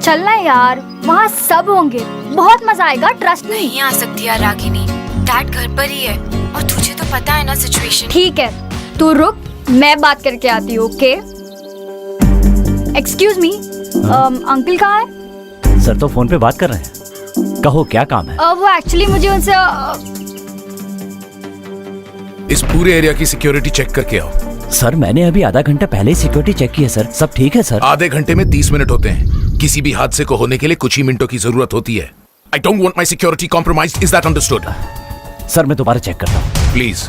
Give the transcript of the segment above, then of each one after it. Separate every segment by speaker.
Speaker 1: चलना यार, वहाँ सब होंगे, बहुत मजा आएगा, ट्रस्ट मी।
Speaker 2: नहीं आ सकती यार रागिनी, डैड घर पर ही है और तुझे तो पता है ना सिचुएशन।
Speaker 1: ठीक है, तू रुक, मैं बात करके आती हूँ, ओके? एक्सक्यूज मी, अंकल कहाँ है?
Speaker 3: सर तो फोन पे बात कर रहे हैं। कहो क्या काम है?
Speaker 1: वो एक्चुअली मुझे उनसे
Speaker 4: इस पूरे एरिया की सिक्योरिटी चेक करके आओ।
Speaker 3: सर मैंने अभी आधा घंटा पहले ही सिक्योरिटी चेक की है सर, सब ठीक है सर।
Speaker 4: आधे घंटे में 30 मिनट होते हैं। किसी भी हादसे को होने के लिए कुछ ही मिनटों की जरूरत होती है। I don't want my security compromised. Is that understood?
Speaker 3: Sir मैं दोबारा चेक करता हूँ।
Speaker 4: Please.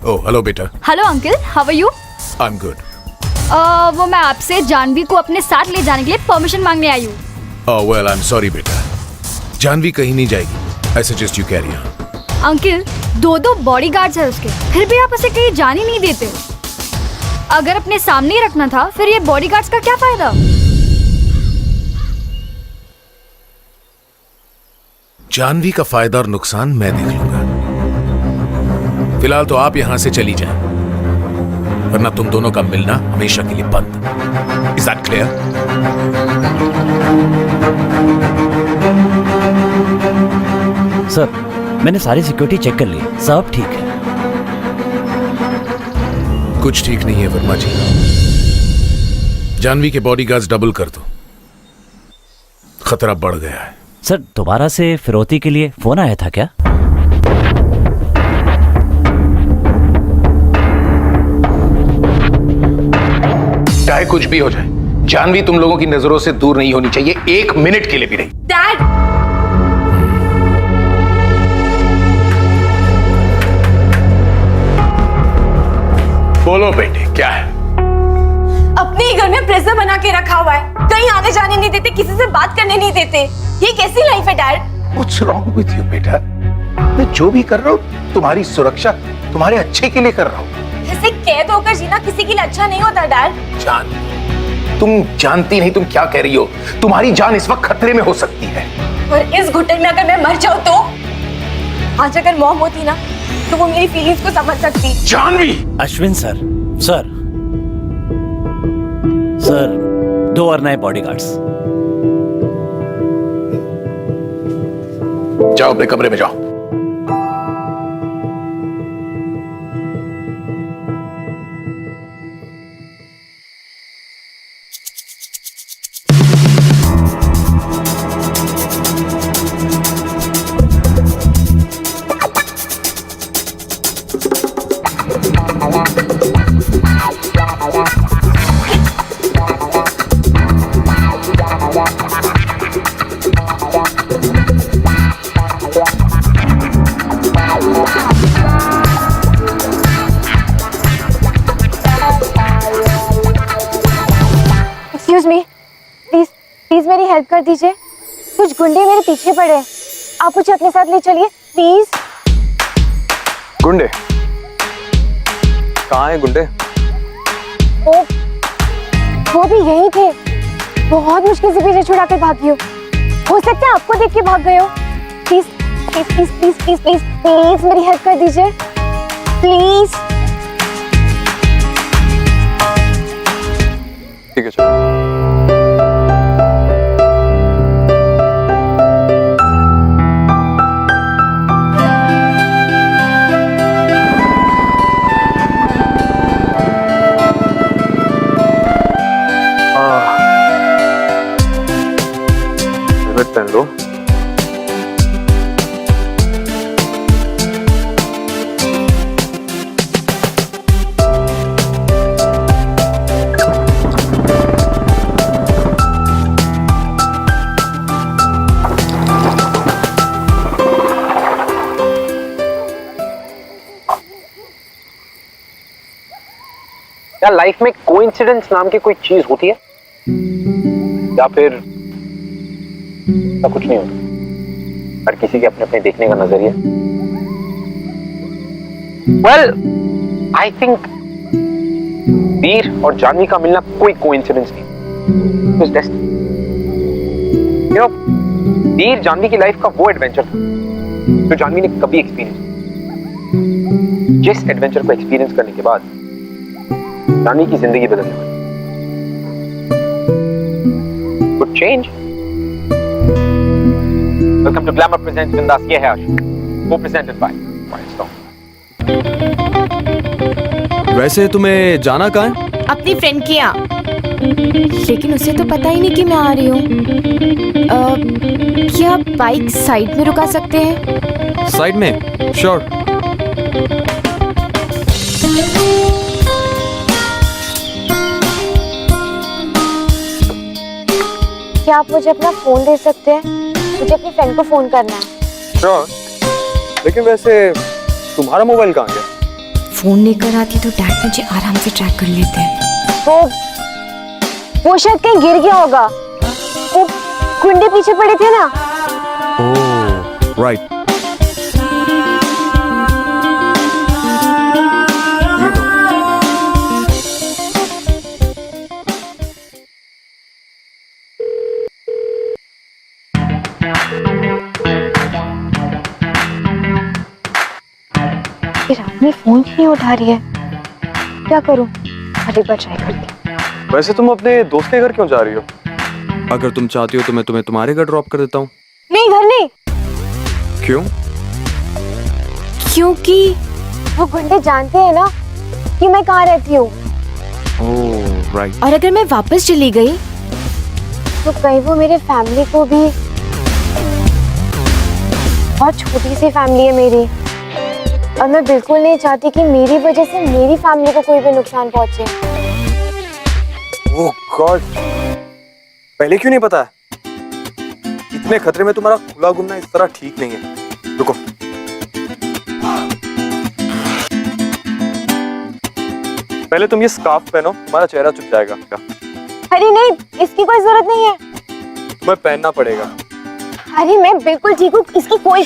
Speaker 4: Oh, hello बेटा।
Speaker 1: Hello uncle, how are you?
Speaker 4: I'm good.
Speaker 1: वो मैं आपसे जानवी को अपने साथ ले जाने के लिए परमिशन मांगने आई हूँ।
Speaker 4: Oh well, I'm sorry बेटा। जानवी कहीं नहीं जाएगी। I suggest you carry on.
Speaker 1: Uncle, 2 bodyguards हैं उसके, फिर भी आप उसे कहीं जाने नहीं देते। अगर अपने सामने ही रखना था, फिर ये बॉडीगार्ड्स का क्या फायदा?
Speaker 4: जानवी का फायदा और नुकसान मैं देख लूंगा। फिलहाल तो आप यहां से चली जाएं, वरना तुम दोनों का मिलना हमेशा के लिए बंद। Is that clear?
Speaker 3: सर मैंने सारी सिक्योरिटी चेक कर ली, सब ठीक है।
Speaker 4: कुछ ठीक नहीं है वर्मा जी। जानवी के बॉडीगार्ड्स डबल कर दो, खतरा बढ़ गया है।
Speaker 3: सर दोबारा से फिरौती के लिए फोन आया था क्या?
Speaker 4: चाहे कुछ भी हो जाए, जानवी तुम लोगों की नजरों से दूर नहीं होनी चाहिए, 1 मिनट के लिए भी नहीं।
Speaker 2: डैड,
Speaker 4: बोलो बेटे, क्या है?
Speaker 2: अपने ही घर में प्रिजन बना के रखा हुआ है, कहीं आने जाने नहीं देते, किसी से बात करने नहीं देते। ये कैसी लाइफ है dad?
Speaker 4: What's wrong with you बेटा? मैं जो भी कर रहा हूँ तुम्हारी सुरक्षा, तुम्हारे अच्छे के लिए कर रहा हूँ।
Speaker 2: ऐसे कैद होकर जीना किसी के लिए अच्छा नहीं होता डैड।
Speaker 4: जान, तुम जानती नहीं तुम क्या कह रही हो। तुम्हारी जान इस वक्त खतरे में हो सकती है।
Speaker 2: और इस घुटन में अगर मैं मर जाऊँ तो? आज अगर मॉम होती ना, तो वो मेरी फीलिंग्स को समझ सकती।
Speaker 4: जानवी!
Speaker 3: अश्विन सर, सर 2 और नए बॉडीगार्ड्स।
Speaker 4: जाओ अपने कमरे में जाओ।
Speaker 2: प्लीज मेरी हेल्प कर दीजिए, कुछ गुंडे मेरे पीछे पड़े हैं, आप मुझे अपने साथ ले चलिए प्लीज।
Speaker 5: गुंडे? कहाँ है गुंडे?
Speaker 2: वो भी यहीं थे, बहुत मुश्किल से पीछे छुड़ा कर भागी हो सकता है आपको देख के भाग गए हो। Please please please please please please please मेरी हेल्प कर दीजिए प्लीज।
Speaker 5: ठीक है चलो। पहन लो।
Speaker 6: क्या लाइफ में कोइंसिडेंस नाम की कोई चीज होती है या फिर कुछ नहीं होता? हर किसी के अपने अपने देखने का नजरिया। वेल आई थिंक वीर और जानवी का मिलना कोई कोइंसिडेंस नहीं, it was destiny. You know, Veer Jahnvi की लाइफ का वो एडवेंचर था जो जानवी ने कभी एक्सपीरियंस किया। जिस एडवेंचर को एक्सपीरियंस करने के बाद जानवी की जिंदगी बदलने वाली। कुछ change Welcome to Glamour Presents Bindas. ये है आशु, co-presented by Wildstorm.
Speaker 5: वैसे तुम्हें जाना कहाँ है?
Speaker 2: अपनी फ्रेंड के यहाँ, लेकिन उसे तो पता ही नहीं कि मैं आ रही हूँ। क्या बाइक साइड में रुका सकते हैं?
Speaker 5: साइड में? श्योर।
Speaker 2: क्या आप मुझे अपना फोन दे सकते हैं? मुझे अपनी फ्रेंड को फोन करना है।
Speaker 5: श्योर। लेकिन वैसे तुम्हारा मोबाइल कहाँ गया?
Speaker 2: फोन लेकर आती तो डैड मुझे आराम से ट्रैक कर लेते हैं। वो शायद कहीं गिर गया होगा। वो गुंडे पीछे पड़े थे ना।
Speaker 5: ओह, राइट।
Speaker 2: रात में फोन क्यों नहीं उठा रही है? क्या करूं? एक बार ट्राई करती हूँ।
Speaker 5: वैसे तुम अपने दोस्त के घर क्यों जा रही हो? अगर तुम चाहती हो तो मैं तुम्हें तुम्हारे घर ड्रॉप कर देता हूँ।
Speaker 2: नहीं, घर नहीं।
Speaker 5: क्यों?
Speaker 2: क्योंकि वो गुंडे जानते हैं ना कि मैं कहाँ रहती हूँ।
Speaker 5: ओह, राइट।
Speaker 2: और अगर मैं वापस चली गई तो कहीं वो मेरे फैमिली को भी, बहुत छोटी सी फैमिली है मेरी, और मैं बिल्कुल नहीं चाहती कि मेरी वजह से मेरी फैमिली को कोई भी नुकसान पहुंचे।
Speaker 5: ओह गॉड, पहले क्यों नहीं पता? इतने खतरे में तुम्हारा खुला घूमना इस तरह ठीक नहीं है। रुको, पहले तुम ये स्कार्फ पहनो, तुम्हारा चेहरा छुप जाएगा।
Speaker 2: अरे नहीं, इसकी कोई जरूरत नहीं है।
Speaker 5: तुम्हें पहनना पड़ेगा।
Speaker 2: अरे मैं बिल्कुल ठीक हूँ, इसकी कोई।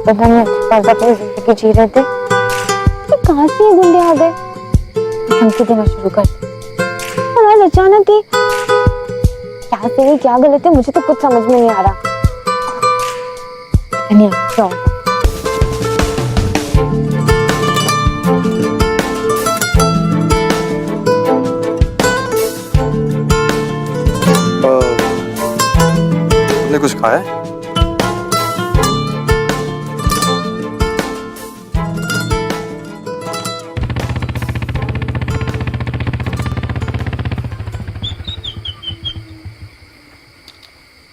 Speaker 2: पता नहीं कैसा अपनी जिंदगी जी रहे थे, कहाँ से ये गुंडे आ गए? धमकी देना शुरू कर दी। और आज अचानक ही क्या सही क्या गलत है, मुझे तो कुछ समझ में नहीं आ रहा। नहीं, क्या होगा?
Speaker 5: तुमने कुछ खाया है?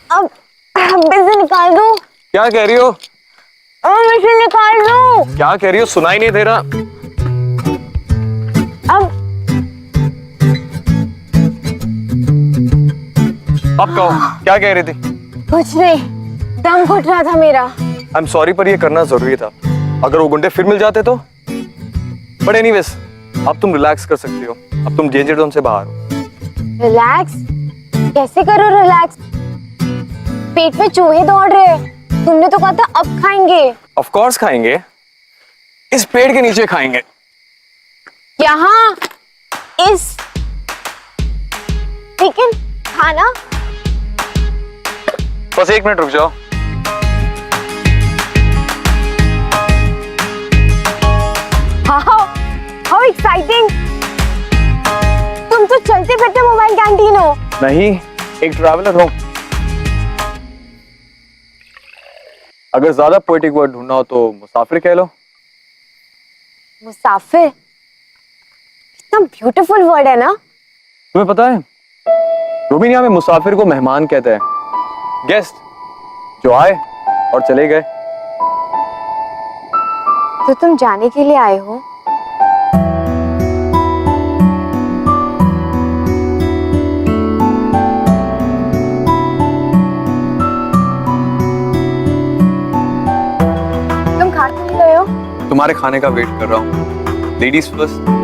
Speaker 2: अब बिजली निकाल दो।
Speaker 5: क्या कह रही हो?
Speaker 2: मशीन निकाल दो।
Speaker 5: क्या कह रही हो? सुनाई नहीं दे रहा। अब कहो, क्या कह रही थी?
Speaker 2: कुछ नहीं, दम घुट रहा था मेरा।
Speaker 5: आई एम सॉरी, पर ये करना जरूरी था। अगर वो गुंडे फिर मिल जाते तो। बट एनीवेज, अब तुम रिलैक्स कर सकती हो। अब तुम डेंजर जोन से बाहर हो।
Speaker 2: रिलैक्स? कैसे करो रिलैक्स? पेट में चूहे दौड़ रहे हैं। तुमने तो कहा था अब खाएंगे।
Speaker 5: ऑफ कोर्स खाएंगे, इस पेड़ के नीचे खाएंगे।
Speaker 2: यहाँ इस, लेकिन खाना?
Speaker 5: बस 1 मिनट रुक जाओ।
Speaker 2: How exciting! तुम तो चलते फिरते मोबाइल कैंटीन हो।
Speaker 5: नहीं, एक ट्रैवलर हूं। अगर ज्यादा पोएटिक वर्ड ढूंढना हो तो मुसाफिर कह लो।
Speaker 2: मुसाफिर? कितना ब्यूटीफुल वर्ड है ना।
Speaker 5: तुम्हें पता है, रोमानिया में मुसाफिर को मेहमान कहते हैं, गेस्ट जो आए और चले गए।
Speaker 2: तो तुम जाने के लिए आए हो? तुम खा क्यों रहे हो?
Speaker 5: तुम्हारे खाने का वेट कर रहा हूँ। Ladies first.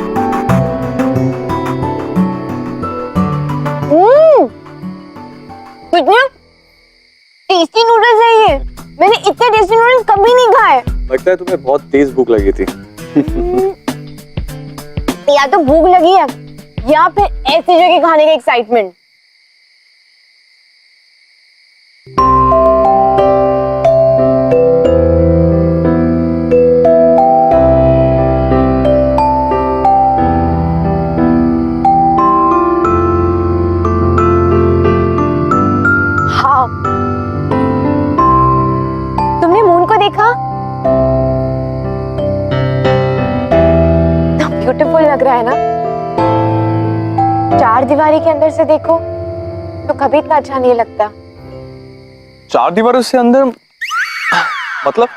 Speaker 2: तुझे टेस्टी नूडल्स है ये। मैंने इतने टेस्टी नूडल्स कभी नहीं खाए।
Speaker 5: लगता है तुम्हें बहुत तेज भूख लगी थी।
Speaker 2: या तो भूख लगी है या फिर ऐसी जगह खाने का एक्साइटमेंट। हाँ, तुमने मून को देखा? ब्यूटीफुल लग रहा है ना? चार दीवारी के अंदर से देखो तो कभी इतना अच्छा नहीं लगता।
Speaker 5: चार दीवारों से अंदर मतलब?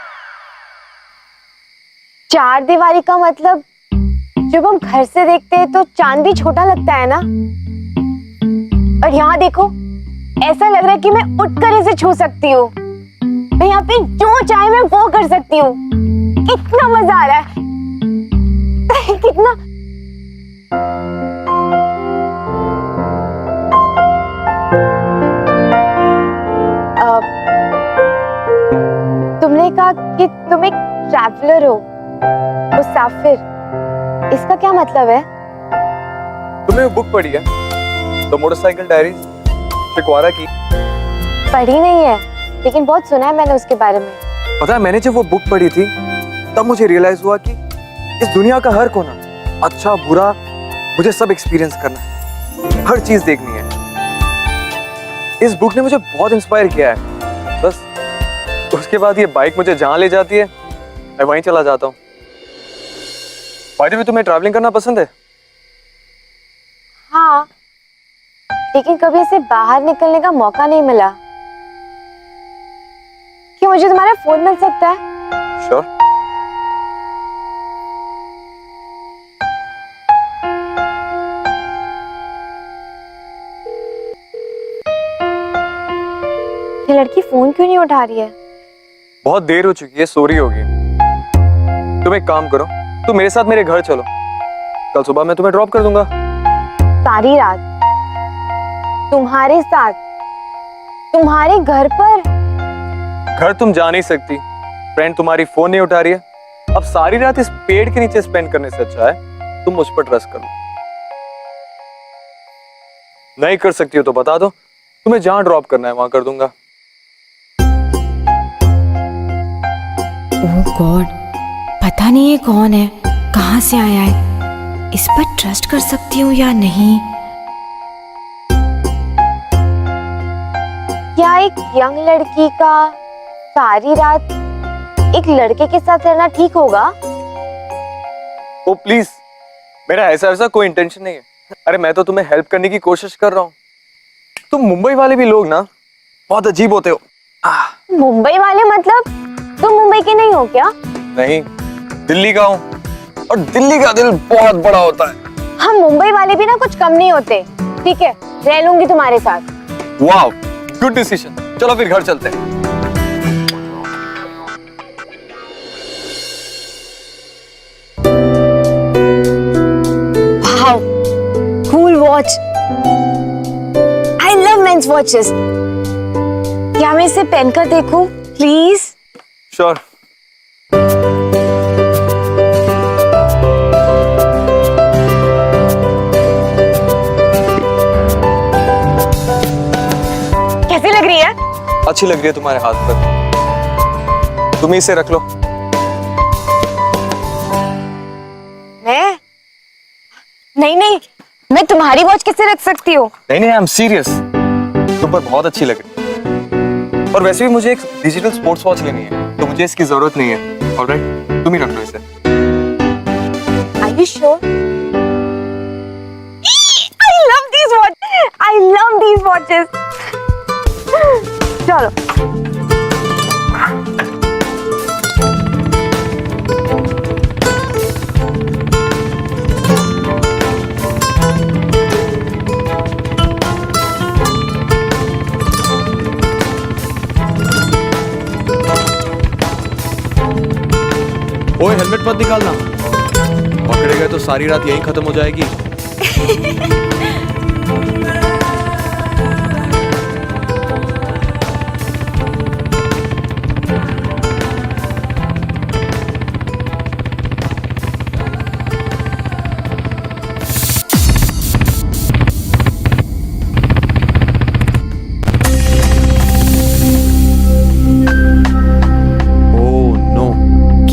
Speaker 2: चार दीवारी का मतलब जब हम घर से देखते हैं तो चांद भी छोटा लगता है ना। और यहाँ देखो, ऐसा लग रहा है कि मैं उठकर इसे छू सकती हूँ। मैं यहाँ पे जो चाहे मैं वो कर सकती हूँ। कितना मजा आ रहा है। कितना तुमने कहा कि तुम एक ट्रैवलर हो, मुसाफिर। इसका क्या मतलब है?
Speaker 5: तुमने बुक पढ़ी है द मोटरसाइकिल डायरीज शिकवारा की?
Speaker 2: पढ़ी नहीं है, लेकिन बहुत सुना है मैंने उसके बारे में।
Speaker 5: पता है, मैंने जब वो बुक पढ़ी थी तब मुझे रियलाइज हुआ कि इस दुनिया का हर कोना, अच्छा बुरा, मुझे सब एक्सपीरियंस करना है, हर चीज देखनी है। इस बुक ने मुझे बहुत इंस्पायर किया है। बस उसके बाद ये बाइक मुझे जहां ले जाती है मैं वहीं चला जाता हूँ। बाय द वे, तुम्हें ट्रैवलिंग करना पसंद है?
Speaker 2: हाँ, लेकिन कभी ऐसे बाहर निकलने का मौका नहीं मिला। क्या मुझे तुम्हारा फोन मिल सकता है?
Speaker 5: श्योर।
Speaker 2: ये लड़की फोन क्यों नहीं उठा रही है?
Speaker 5: बहुत देर हो चुकी है, सो रही होगी। तुम एक काम करो, तुम मेरे साथ मेरे घर चलो, कल सुबह मैं तुम्हें ड्रॉप कर दूंगा।
Speaker 2: सारी रात तुम्हारे साथ, तुम्हारे घर पर?
Speaker 5: घर तुम जा नहीं सकती, फ्रेंड तुम्हारी फोन नहीं उठा रही है। अब सारी रात इस पेड़ के नीचे स्पेंड करने से अच्छा है तुम मुझ पर ट्रस्ट करो। नहीं कर सकती हो तो बता दो, तुम्हें जहां ड्रॉप करना है वहां कर दूंगा।
Speaker 7: ओह गॉड, पता नहीं ये कौन है, कहाँ से आया है, इस पर ट्रस्ट कर सकती हूँ या नहीं।
Speaker 2: क्या एक यंग लड़की का सारी रात एक लड़के के साथ रहना ठीक होगा?
Speaker 5: ओ प्लीज, मेरा ऐसा कोई इंटेंशन नहीं है। अरे मैं तो तुम्हें हेल्प करने की कोशिश कर रहा हूँ। तुम मुंबई वाले भी लोग ना बहुत अजीब होते हो।
Speaker 2: मुंबई वाले मतलब तुम मुंबई के नहीं हो क्या?
Speaker 5: नहीं, दिल्ली का हूँ, और दिल्ली का दिल बहुत बड़ा होता है।
Speaker 2: हम मुंबई वाले भी ना कुछ कम नहीं होते। ठीक है, रह लूंगी तुम्हारे साथ।
Speaker 5: वाह, गुड डिसीजन। चलो फिर घर चलते हैं।
Speaker 2: Wow, cool watch. I love men's watches. क्या मैं इसे पहनकर देखूं प्लीज?
Speaker 5: श्योर।
Speaker 2: कैसी लग रही है?
Speaker 5: अच्छी लग रही है तुम्हारे हाथ पर। तुम इसे रख लो।
Speaker 2: मैं? नहीं, मैं तुम्हारी वॉच कैसे रख सकती हूँ?
Speaker 5: नहीं, आई एम सीरियस। तुम पर बहुत अच्छी लग रही है। और वैसे भी मुझे एक डिजिटल स्पोर्ट्स वॉच लेनी है, तो मुझे इसकी जरूरत नहीं है। ऑलराइट, तुम ही रख लो इसे।
Speaker 2: Are you sure? I love these watches. I love these watches. चलो।
Speaker 5: ओए, हेलमेट मत निकालना, पकड़े गए तो सारी रात यहीं खत्म हो जाएगी।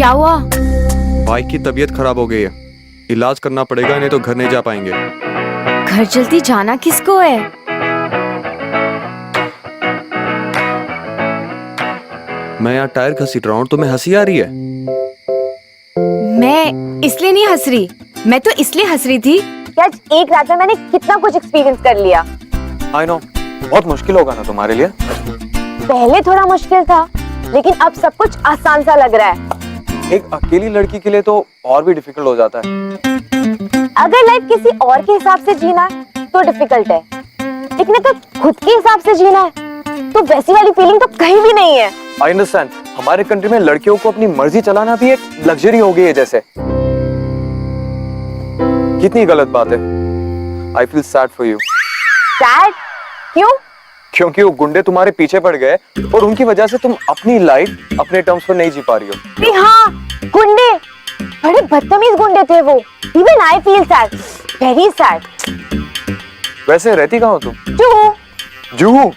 Speaker 7: क्या हुआ?
Speaker 5: भाई की तबीयत खराब हो गई है, इलाज करना पड़ेगा, नहीं तो घर नहीं जा पाएंगे।
Speaker 7: घर जल्दी जाना किसको है?
Speaker 5: मैं यहाँ टायर घसीट रहा हूँ, तुम्हें हंसी आ रही है?
Speaker 7: मैं इसलिए नहीं हंस रही, मैं तो इसलिए हंस रही थी
Speaker 2: कि आज एक रात में मैंने कितना कुछ एक्सपीरियंस कर लिया।
Speaker 5: आई नो, बहुत मुश्किल होगा ना तुम्हारे लिए।
Speaker 2: पहले थोड़ा मुश्किल था, लेकिन अब सब कुछ आसान सा लग रहा है।
Speaker 5: एक अकेली लड़की के लिए तो और भी डिफिकल्ट हो जाता है।
Speaker 2: अगर लाइफ किसी और के हिसाब से जीना है तो डिफिकल्ट है, लेकिन अगर खुद के हिसाब से जीना है तो वैसी वाली फीलिंग तो कहीं भी नहीं है।
Speaker 5: आई अंडरस्टैंड, हमारे कंट्री में लड़कियों को अपनी मर्जी चलाना भी एक लग्जरी हो गई है जैसे। कितनी गलत बात है। I feel sad for you.
Speaker 2: Sad? क्यों?
Speaker 5: क्योंकि वो गुंडे तुम्हारे पीछे पड़ गए और उनकी वजह से तुम अपनी लाइफ अपने टर्म्स पर नहीं जी पा रही हो।
Speaker 2: अरे हाँ, गुंडे, बड़े बदतमीज गुंडे थे वो। Even I feel sad, very sad.
Speaker 5: वैसे रहती कहाँ हो तुम? जुहू?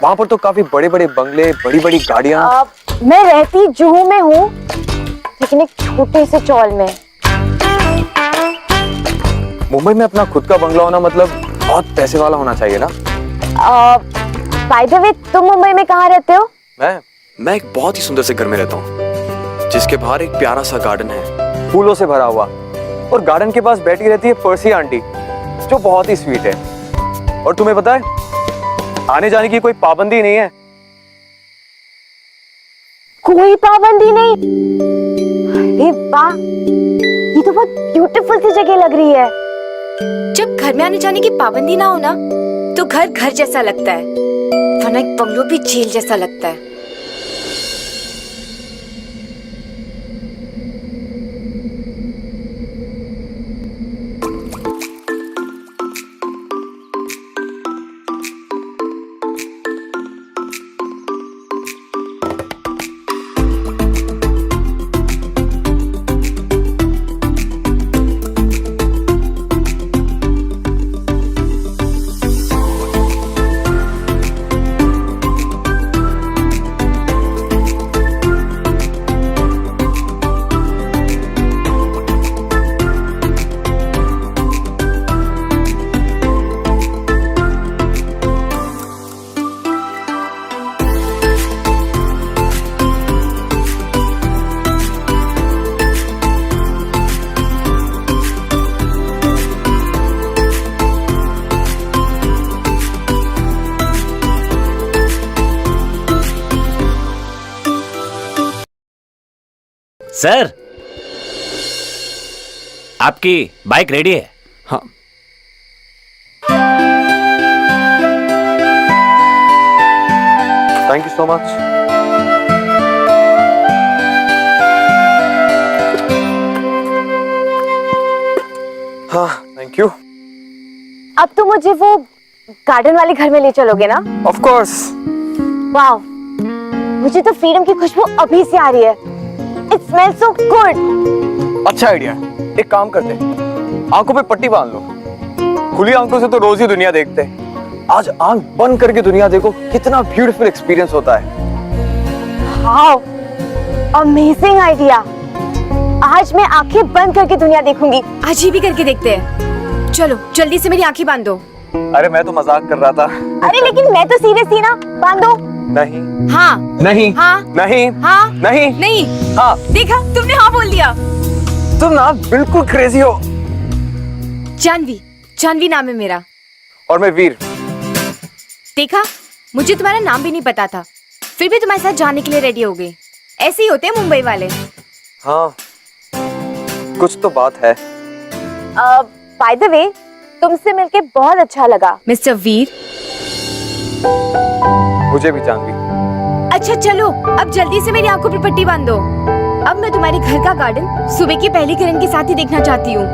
Speaker 5: वहाँ पर तो काफी बड़े बड़े बंगले, बड़ी बड़ी गाड़ियाँ।
Speaker 2: मैं रहती जुहू में हूँ, लेकिन एक छोटे से चौल में।
Speaker 5: मुंबई में अपना खुद का बंगला होना मतलब बहुत पैसे वाला होना चाहिए ना।
Speaker 2: बाय द वे, तुम मुंबई में कहाँ रहते हो?
Speaker 5: मैं एक बहुत ही सुंदर से घर में रहता हूँ, जिसके बाहर एक प्यारा सा गार्डन है, फूलों से भरा हुआ। और गार्डन के पास बैठी रहती है पर्सी आंटी, जो बहुत ही स्वीट है। और तुम्हें पता है, आने जाने की कोई पाबंदी नहीं है।
Speaker 2: कोई पाबंदी नहीं? अरे वाह, ये तो बहुत ब्यूटीफुल सी जगह लग रही है।
Speaker 7: जब घर में आने जाने की पाबंदी ना हो ना, तो घर घर जैसा लगता है, वरना एक बंगलो भी जेल जैसा लगता है।
Speaker 3: सर, आपकी बाइक रेडी है।
Speaker 5: हाँ, थैंक यू सो मच। हाँ, थैंक यू।
Speaker 2: अब तो मुझे वो गार्डन वाले घर में ले चलोगे ना?
Speaker 5: Of course.
Speaker 2: वाह, मुझे तो फ्रीडम की खुशबू अभी से आ रही है। It smells so good.
Speaker 5: अच्छा आइडिया, एक काम करते हैं, आंखों पे पट्टी बांध लो। खुली आंखों से तो रोज ही दुनिया देखते हैं, आज आंख बंद करके दुनिया देखो, कितना ब्यूटीफुल एक्सपीरियंस होता है।
Speaker 2: Wow, amazing idea. आज मैं आंखें बंद करके दुनिया देखूंगी।
Speaker 7: आज ही भी करके देखते हैं। चलो जल्दी से मेरी आंखें बांध दो।
Speaker 5: अरे मैं तो मजाक कर रहा था।
Speaker 2: अरे लेकिन मैं तो सीरियस थी ना, बांधो।
Speaker 5: नहीं
Speaker 7: हाँ
Speaker 5: नहीं
Speaker 7: हाँ
Speaker 5: नहीं
Speaker 7: हाँ
Speaker 5: नहीं
Speaker 7: नहीं।
Speaker 5: हाँ,
Speaker 7: देखा, तुमने हाँ बोल दिया।
Speaker 5: तुम ना बिल्कुल क्रेजी हो।
Speaker 7: जानवी, जानवी नाम है मेरा।
Speaker 5: और मैं वीर।
Speaker 7: देखा, मुझे तुम्हारा नाम भी नहीं पता था, फिर भी तुम्हारे साथ जाने के लिए रेडी हो गए। ऐसे ही होते हैं मुंबई वाले।
Speaker 5: हाँ, कुछ तो बात है।
Speaker 2: बाय द वे, तुमसे मिलके बहुत अच्छा लगा।
Speaker 7: मिस्टर वीर।
Speaker 5: मुझे भी जानवी।
Speaker 7: अच्छा चलो, अब जल्दी से मेरी आंखों पर पट्टी बांध दो। अब मैं तुम्हारे घर का गार्डन सुबह की पहली किरण के साथ ही देखना चाहती हूँ।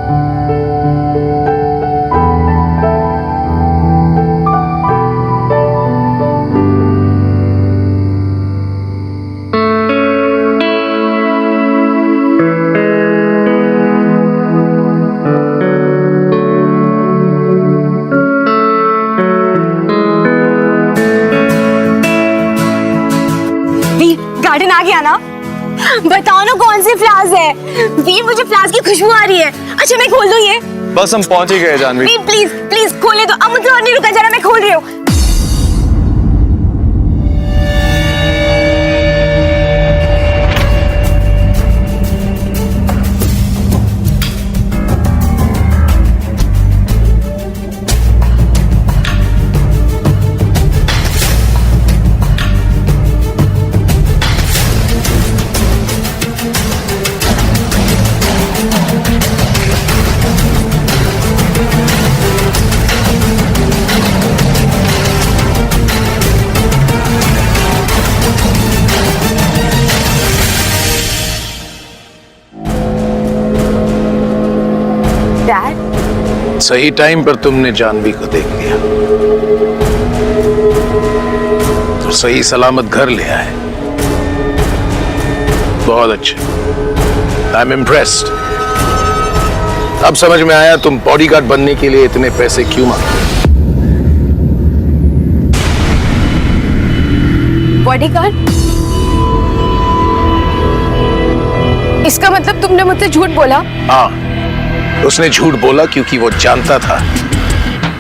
Speaker 2: गार्डन आ गया ना?
Speaker 7: बताओ ना कौन सी फ्लावर्स है। वीर मुझे फ्लावर्स की खुशबू आ रही है। अच्छा मैं खोल दूं ये?
Speaker 5: बस हम पहुंच ही गए जानवी।
Speaker 7: वीर प्लीज प्लीज खोले दो। अब मुझे और नहीं रुका, जरा मैं खोल रही हूँ। डैड,
Speaker 4: सही टाइम पर तुमने जानवी को देख लिया तो सही सलामत घर ले आए। बहुत अच्छे, आई एम इम्प्रेस्ड। अब समझ में आया तुम बॉडीगार्ड बनने के लिए इतने पैसे क्यों मांगते।
Speaker 7: बॉडीगार्ड? इसका मतलब तुमने मुझसे झूठ बोला?
Speaker 4: हाँ, उसने झूठ बोला क्योंकि वो जानता था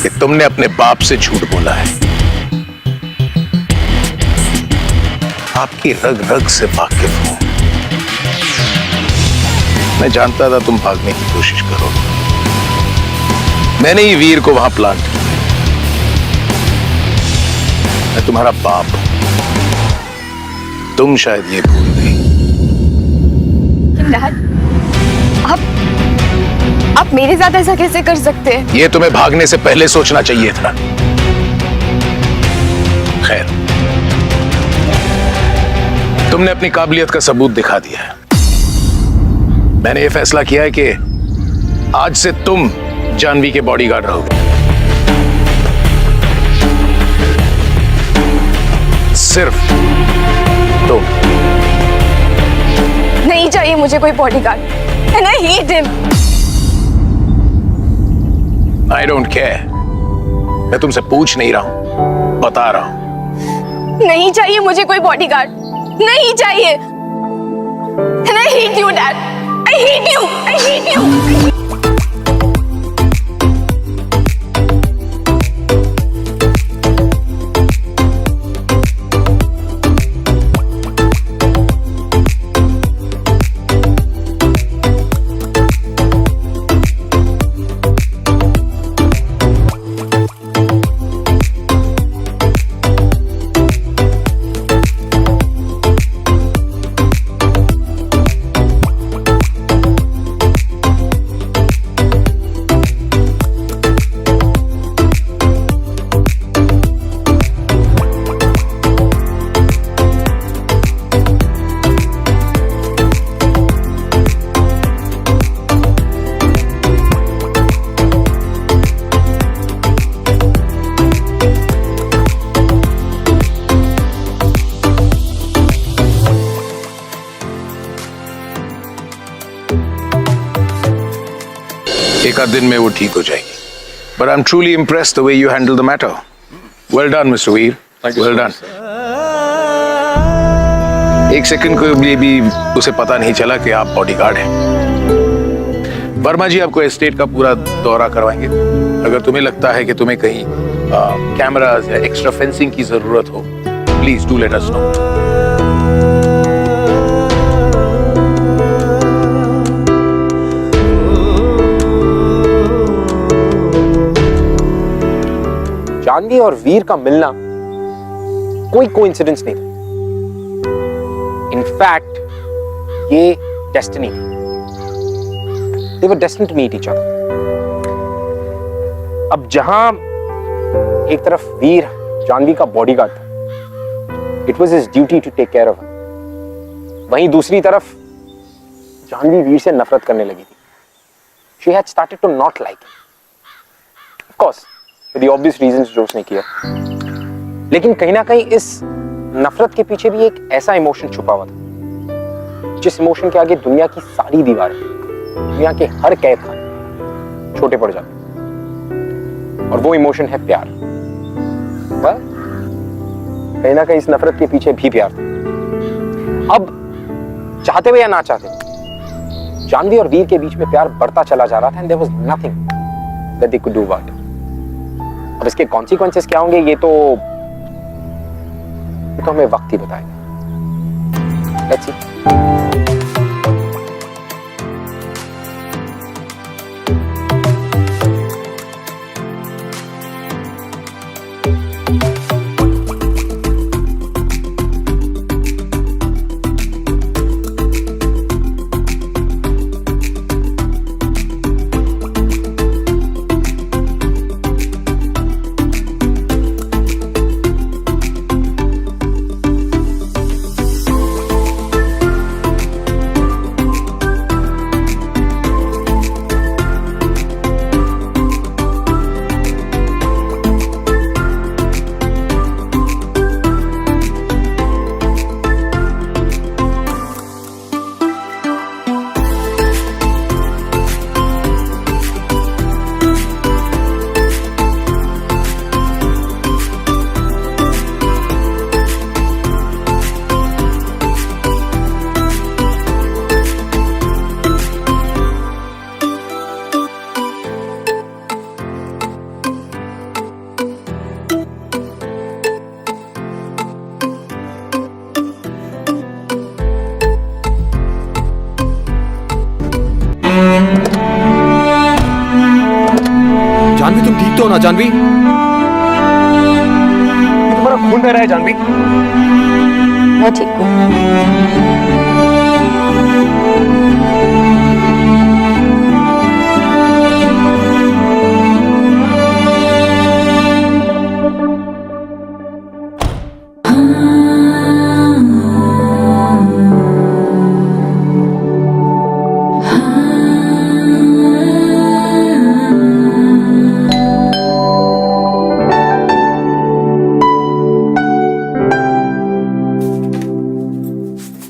Speaker 4: कि तुमने अपने बाप से झूठ बोला है। आपकी रग रग से वाकिफ हूं। मैं जानता था तुम भागने की कोशिश करोगे। मैंने ही वीर को वहां प्लांट किया। मैं तुम्हारा बाप हूं। तुम शायद ये भूल गई।
Speaker 7: डैड, आप मेरे साथ ऐसा कैसे कर सकते हैं?
Speaker 4: ये तुम्हें भागने से पहले सोचना चाहिए था। खैर, तुमने अपनी काबिलियत का सबूत दिखा दिया है। मैंने ये फैसला किया है कि आज से तुम जानवी के बॉडीगार्ड रहोगे। सिर्फ तुम।
Speaker 7: नहीं चाहिए मुझे कोई bodyguard. And I hate him.
Speaker 4: I don't care. मैं तुमसे पूछ नहीं रहा हूं, बता रहा हूं।
Speaker 7: नहीं चाहिए मुझे कोई बॉडीगार्ड। नहीं चाहिए। And I hate you, Dad. I hate you. I hate you.
Speaker 4: एक आध दिन में वो ठीक हो जाएगी। But I'm truly impressed the way you handle the matter. Well done, Mr. Veer. Well done. एक सेकंड को भी उसे पता नहीं चला कि आप बॉडीगार्ड हैं। वर्मा जी आपको एस्टेट का पूरा दौरा करवाएंगे। अगर तुम्हें लगता है कि तुम्हें कहीं कैमरास या एक्स्ट्रा फेंसिंग की जरूरत हो, please do let us know.
Speaker 6: Janvi और वीर का मिलना कोई कोइंसिडेंस नहीं था। इनफैक्ट ये डेस्टिनी थी। They were destined to meet each other. अब जहां एक तरफ वीर जानवी का बॉडीगार्ड था, it was his duty to take care of him, वहीं दूसरी तरफ जानवी वीर से नफरत करने लगी थी। She had started to not like him. Of course, for the obvious reasons जो उसने किया। लेकिन कहीं ना कहीं इस नफरत के पीछे भी एक ऐसा इमोशन छुपा हुआ था, जिस इमोशन के आगे दुनिया की सारी दीवारें, दुनिया के हर कैद खाने छोटे पड़ जाते, और वो इमोशन है प्यार। कहीं ना कहीं इस नफरत के पीछे भी प्यार था। अब चाहते हुए या ना चाहते हुए, जानवी और वीर के बीच में प्यार बढ़ता चला जा रहा था and there was nothing that they could do about it. अब इसके कॉन्सिक्वेंसेस क्या होंगे ये तो हमें वक्त ही बताएगा। Let's see.
Speaker 5: जानवी तुम ठीक तो हो ना जानवी? ये तुम्हारा खून बह रहा है जानवी।
Speaker 7: मैं ठीक हूँ।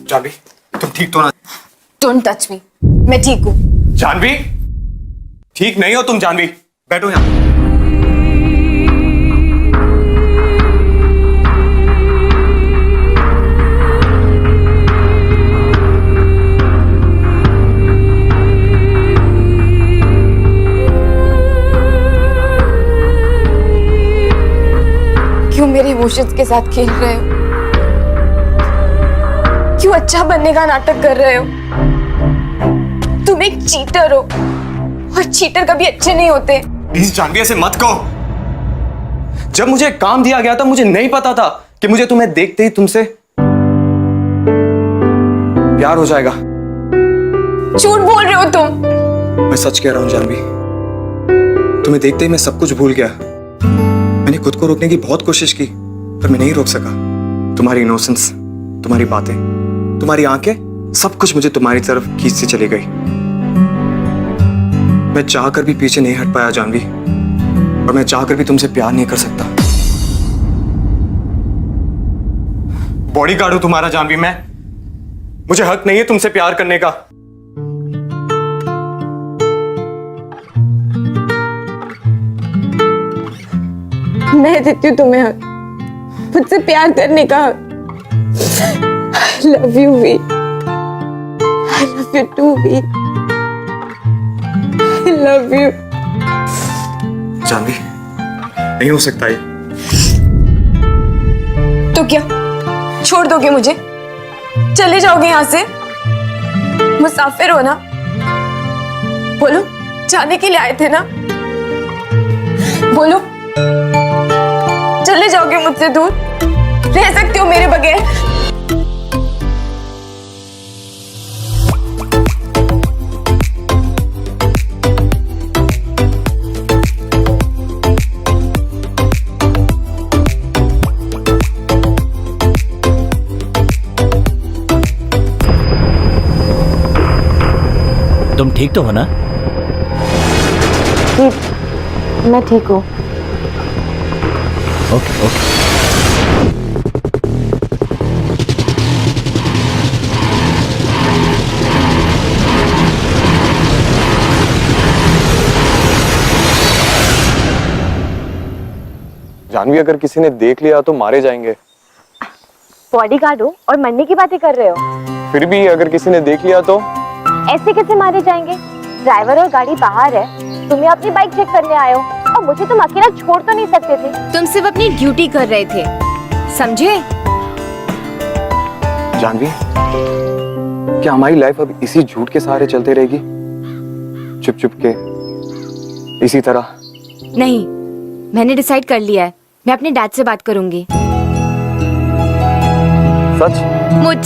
Speaker 5: जानवी तुम ठीक तो ना?
Speaker 7: डोंट टच मी, मैं ठीक हूँ।
Speaker 5: जानवी ठीक नहीं हो तुम जानवी, बैठो यहाँ।
Speaker 7: क्यों मेरे इमोशंस के साथ खेल रहे हो? क्यों अच्छा बनने का नाटक कर रहे हो? तुम एक चीटर हो और चीटर कभी अच्छे नहीं होते।
Speaker 5: प्लीज जानवी ऐसे मत कहो। जब मुझे काम दिया गया था मुझे नहीं पता था कि मुझे तुम्हें देखते ही तुमसे प्यार हो जाएगा।
Speaker 7: झूठ बोल रहे हो तुम।
Speaker 5: मैं सच कह रहा हूं जानवी, तुम्हें देखते ही मैं सब कुछ भूल गया। मैंने खुद को रोकने की बहुत कोशिश की पर मैं नहीं रोक सका। तुम्हारी इनोसेंस, तुम्हारी बातें, तुम्हारी आंखें, सब कुछ मुझे तुम्हारी तरफ खींचती चली गई। मैं चाहकर भी पीछे नहीं हट पाया जानवी, और मैं चाहकर भी तुमसे प्यार नहीं कर सकता। बॉडीगार्ड हूं तुम्हारा जानवी मैं, मुझे हक नहीं है तुमसे प्यार करने का।
Speaker 7: मैं देती हूँ तुम्हें हक, मुझसे प्यार करने का हक। I love you, V. I love you too, V. I love you.
Speaker 5: Janvi नहीं हो सकता ये।
Speaker 7: तो क्या छोड़ दोगे मुझे? चले जाओगे यहाँ से? मुसाफिर हो ना? बोलो, जाने के लिए आए थे ना? बोलो, चले जाओगे मुझसे दूर? रह सकते हो मेरे बगैर?
Speaker 3: तुम ठीक तो हो ना?
Speaker 2: मैं ठीक हूँ।
Speaker 3: Okay okay.
Speaker 5: जानवी अगर किसी ने देख लिया तो मारे जाएंगे।
Speaker 2: बॉडीगार्ड हो और मरने की बातें कर रहे हो।
Speaker 5: फिर भी अगर किसी ने देख लिया तो?
Speaker 2: ऐसे कैसे मारे जाएंगे? ड्राइवर और गाड़ी बाहर है, तुम्हें अपनी बाइक चेक करने आए हो और मुझे तुम अकेला छोड़ तो नहीं सकते थे।
Speaker 7: तुम सिर्फ अपनी ड्यूटी कर रहे थे, समझे?
Speaker 5: जानवी, क्या हमारी लाइफ अब इसी झूठ के सहारे चलते रहेगी? चुप चुप के इसी तरह?
Speaker 7: नहीं, मैंने डिसाइड कर लिया है, मैं अपने डैड से बात करूंगी।
Speaker 5: सच?
Speaker 7: मुझ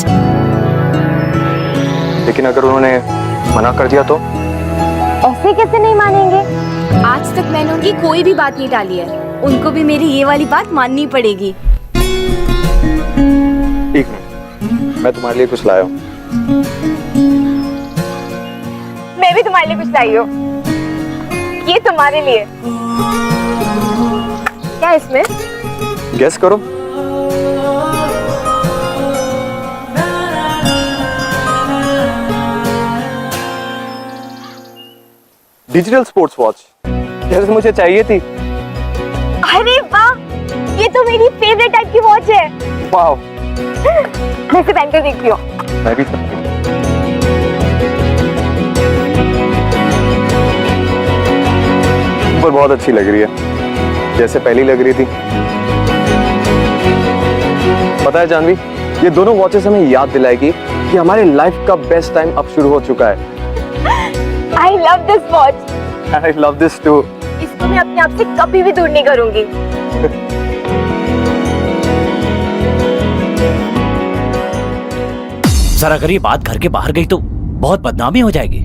Speaker 5: लेकिन अगर उन्होंने मना कर दिया तो?
Speaker 2: ऐसे कैसे नहीं मानेंगे?
Speaker 7: आज तक मैंने उनकी कोई भी बात नहीं टाली है, उनको भी मेरी ये वाली बात माननी पड़ेगी।
Speaker 5: ठीक है, मैं तुम्हारे लिए कुछ लाया हूँ।
Speaker 2: मैं भी तुम्हारे लिए कुछ लाई हूँ। ये तुम्हारे लिए। क्या इसमें?
Speaker 5: गेस करो। डिजिटल स्पोर्ट्स वॉच, जैसे मुझे चाहिए थी।
Speaker 2: अरे वाह, ये तो मेरी फेवरेट टाइप की वॉच है।
Speaker 5: वाह,
Speaker 2: मैं इसे पहन कर देखती हूँ।
Speaker 5: मैं भी सकती हूँ। पर बहुत अच्छी लग रही है, जैसे पहली लग रही थी। पता है जानवी, ये दोनों वॉचेस हमें याद दिलाएगी कि हमारे लाइफ का बेस्ट टाइम अब शुरू हो चुका है।
Speaker 2: I love this watch.
Speaker 5: I love this too.
Speaker 2: इसको मैं अपने आप से कभी भी दूर नहीं करूंगी।
Speaker 3: सर अगर ये बात घर के बाहर गई तो बहुत बदनामी हो जाएगी।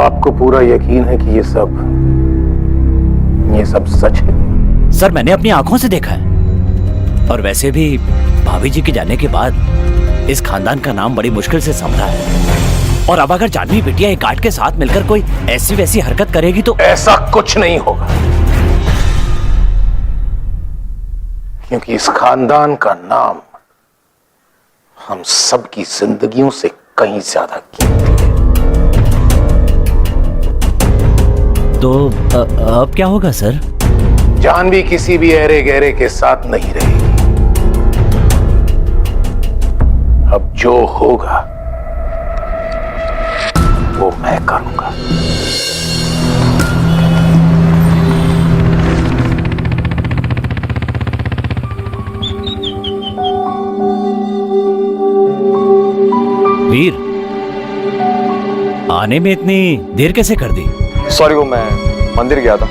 Speaker 4: आपको पूरा यकीन है कि ये सब सच है?
Speaker 3: सर मैंने अपनी आंखों से देखा है, और वैसे भी भाभी जी के जाने के बाद इस खानदान का नाम बड़ी मुश्किल से संभला है, और अब अगर जानवी बिटिया एक आर्ट के साथ मिलकर कोई ऐसी वैसी हरकत करेगी तो
Speaker 4: ऐसा कुछ नहीं होगा, क्योंकि इस खानदान का नाम हम सब की जिंदगियों से कहीं ज्यादा कीमती है।
Speaker 3: तो अब क्या होगा सर?
Speaker 4: जानवी किसी भी ऐरे गहरे के साथ नहीं रहेगी। अब जो होगा वो मैं करूंगा।
Speaker 3: वीर, आने में इतनी देर कैसे कर दी?
Speaker 5: सॉरी, वो मैं मंदिर गया था।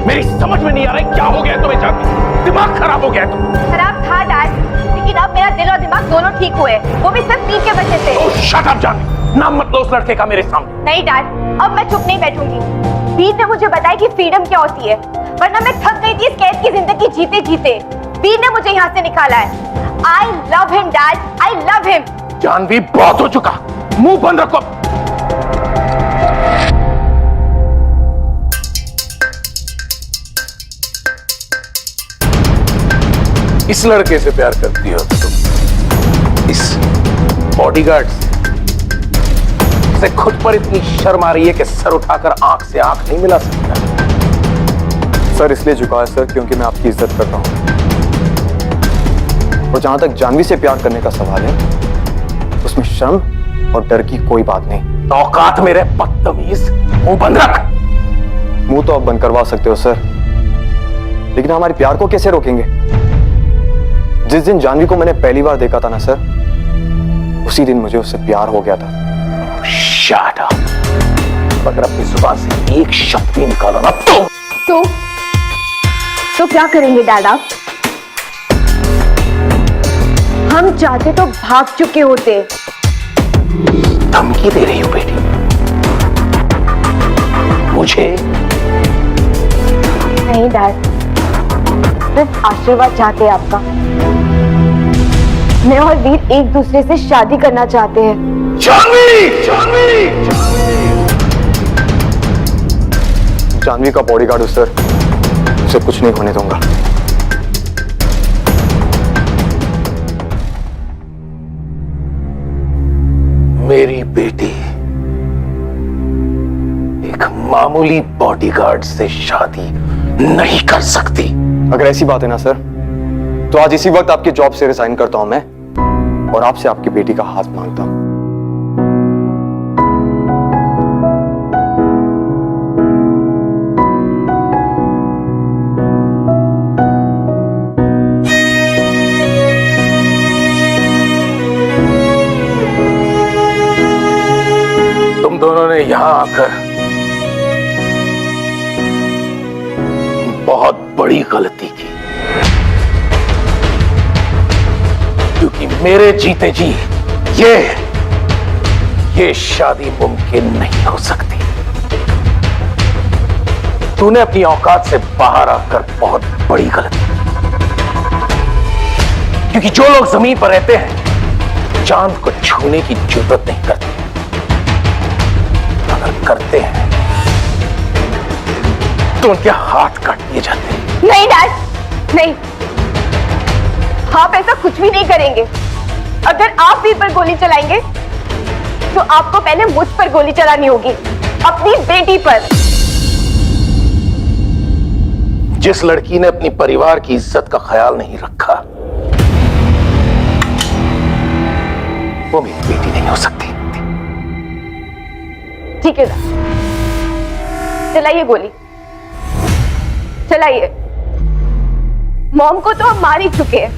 Speaker 4: मेरी समझ में नहीं आ रहा क्या हो गया तुम्हें जानवी? दिमाग खराब हो गया तुम?
Speaker 2: खराब था डैड, लेकिन अब मेरा दिल और दिमाग दोनों ठीक हुए, वो भी सिर्फ पी के वजह से।
Speaker 4: Oh, shut up, Janvi. नाम मत लो उस लड़के का मेरे सामने।
Speaker 2: नहीं डैड, अब मैं चुप नहीं बैठूंगी। वीर ने मुझे बताया कि फ्रीडम क्या होती है, वरना मैं थक गई थी इस कैद की जिंदगी जीते जीते। वीर ने मुझे यहाँ से निकाला है। I love him, Dad. I love him.
Speaker 4: Janvi, बहुत हो चुका, मुंह बंद रखो। इस लड़के से प्यार करती हो तुम? इस बॉडीगार्ड से खुद पर इतनी शर्म आ रही है कि सर उठाकर आंख से आंख नहीं मिला सकता?
Speaker 5: सर इसलिए झुका है सर, क्योंकि मैं आपकी इज्जत करता हूँ। और जहां तक जानवी से प्यार करने का सवाल है, उसमें शर्म और डर की कोई बात नहीं।
Speaker 4: औकात मेरे बदतमीज, मुंह बंद रख।
Speaker 5: मुंह तो आप बंद करवा सकते हो सर, लेकिन हमारे प्यार को कैसे रोकेंगे? जिस दिन जानवी को मैंने पहली बार देखा था ना सर, उसी दिन मुझे उससे प्यार हो गया था।
Speaker 4: Shut up. अगर अपनी जुबान से एक शब्द भी निकाला ना
Speaker 2: तो क्या करेंगे डैड आप? हम चाहते तो भाग चुके होते।
Speaker 4: धमकी दे रही हो बेटी मुझे?
Speaker 2: नहीं डैड, सिर्फ आशीर्वाद चाहते हैं आपका। मैं और वीर एक दूसरे से शादी करना चाहते हैं।
Speaker 4: जानवी! जानवी!
Speaker 5: जानवी का बॉडीगार्ड हूं सर, उसे कुछ नहीं होने दूंगा।
Speaker 4: मेरी बेटी
Speaker 8: मामूली बॉडीगार्ड से शादी नहीं कर सकती।
Speaker 5: अगर ऐसी बात है ना सर, तो आज इसी वक्त आपके जॉब से रिजाइन करता हूं मैं और आपसे आपकी बेटी का हाथ मांगता हूं।
Speaker 8: तुम दोनों ने यहां आकर बहुत बड़ी गलती की, क्योंकि मेरे जीते जी ये शादी मुमकिन नहीं हो सकती। तूने अपनी औकात से बाहर आकर बहुत बड़ी गलती की, क्योंकि जो लोग जमीन पर रहते हैं चांद को छूने की जरूरत नहीं करते, अगर करते हैं तो उनके हाथ काट दिए जाते हैं।
Speaker 7: नहीं डैड, नहीं, आप ऐसा कुछ भी नहीं करेंगे। अगर आप वीर पर गोली चलाएंगे तो आपको पहले मुझ पर गोली चलानी होगी, अपनी बेटी पर।
Speaker 8: जिस लड़की ने अपनी परिवार की इज्जत का ख्याल नहीं रखा, वो मेरी बेटी नहीं हो सकती।
Speaker 7: ठीक है डैड, चलाइए गोली, चलाइए। मॉम को तो हम मार ही चुके हैं,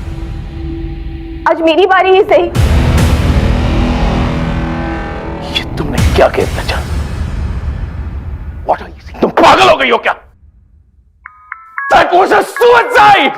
Speaker 7: आज मेरी बारी ही सही।
Speaker 8: ये तुमने क्या कहना चाहा? What are you saying? तुम पागल हो गई हो क्या? That was a suicide!